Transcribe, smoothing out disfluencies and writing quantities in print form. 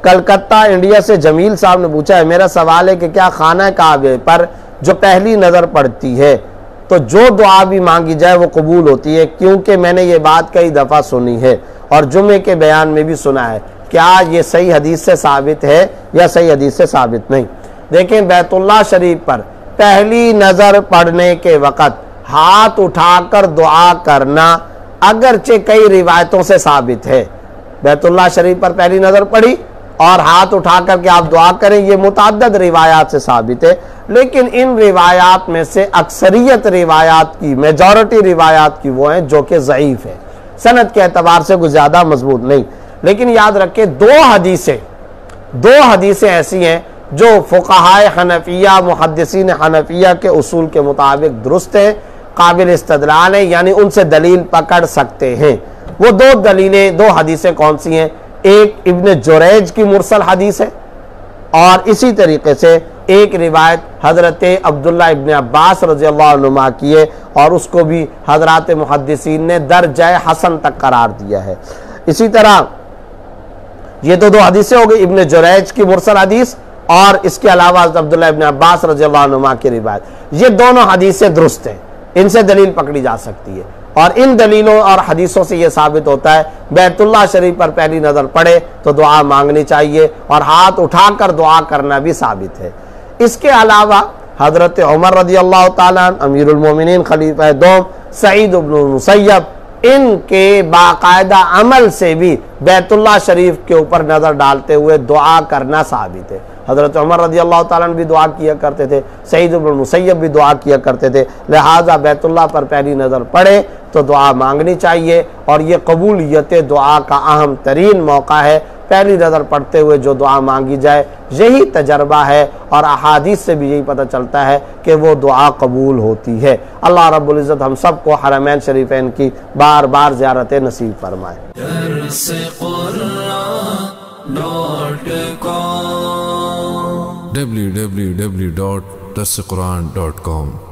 Calcutta India سے جمیل صاحب نے پوچھا ہے، میرا سوال ہے کہ کیا خانہ کعبہ پر جو پہلی نظر پڑتی ہے تو جو دعا بھی مانگی جائے وہ قبول ہوتی ہے؟ کیونکہ میں نے یہ بات کئی دفعہ سنی ہے اور جمعے کے بیان میں بھی سنا ہے، کیا یہ صحیح حدیث سے ثابت ہے یا صحیح حدیث سے ثابت نہیں؟ دیکھیں، بیت اللہ شریف پر پہلی نظر پڑنے کے وقت ہاتھ اٹھا کر دعا کرنا اگرچہ کئی روایتوں سے ثابت ہے، بیت اللہ شریف پر پہلی نظر پڑی اور ہاتھ اٹھا کر کے آپ دعا کریں، یہ متعدد روایات سے ثابت ہے، لیکن ان روایات میں سے اکثریت روایات کی، میجورٹی روایات کی وہ ہیں جو کہ ضعیف ہے، سند کے اعتبار سے کوئی زیادہ مضبوط نہیں۔ لیکن یاد رکھیں دو حدیثیں ایسی ہیں جو فقہائے حنفیہ، محدثین حنفیہ کے اصول کے مطابق درست ہیں، قابل استدلال ہیں، یعنی ان سے دلیل پکڑ سکتے ہیں۔ وہ دو حدیثیں کون سی ہیں؟ ایک ابن جریج کی مرسل حدیث ہے، اور اسی طریقے سے ایک روایت حضرت عبداللہ ابن عباس رضی اللہ عنہما کی ہے، اور اس کو بھی حضرات محدثین نے درجہ حسن تک قرار دیا ہے۔ اسی طرح یہ دو حدیثیں ہو گئی، ابن جریج کی مرسل حدیث اور اس کے علاوہ حضرت عبداللہ ابن عباس رضی اللہ عنہما کی روایت، یہ دونوں حدیثیں درست ہیں، ان سے دلیل پکڑی جا سکتی ہے، اور ان دلیلوں اور حدیثوں سے یہ ثابت ہوتا ہے بیت اللہ شریف پر پہلی نظر پڑے تو دعا مانگنی چاہیے، اور ہاتھ اٹھا کر دعا کرنا بھی ثابت ہے۔ اس کے علاوہ حضرت عمر رضی اللہ تعالیٰ عنہ، امیر المومنین، خلیفہ دوم، سعید بن المسیب، ان کے باقاعدہ عمل سے بھی بیت اللہ شریف کے اوپر نظر ڈالتے ہوئے دعا کرنا ثابت ہے۔ حضرت عمر رضی اللہ تعالیٰ عنہ بھی دعا کیا کرتے تھے، سعید بن المسیب بھی دعا کیا کرتے تھے، لہٰذا بیت اللہ پر پہلی نظر پڑے تو دعا مانگنی چاہیے، اور یہ قبولیت دعا کا اہم ترین موقع ہے۔ پہلی نظر پڑتے ہوئے جو دعا مانگی جائے، یہی تجربہ ہے، اور احادیث سے بھی یہی پتہ چلتا ہے کہ وہ دعا قبول ہوتی ہے۔ اللہ رب العزت ہم سب کو حرمین شریفین کی بار بار زیارت نصیب فرمائے۔ www.darsequran.com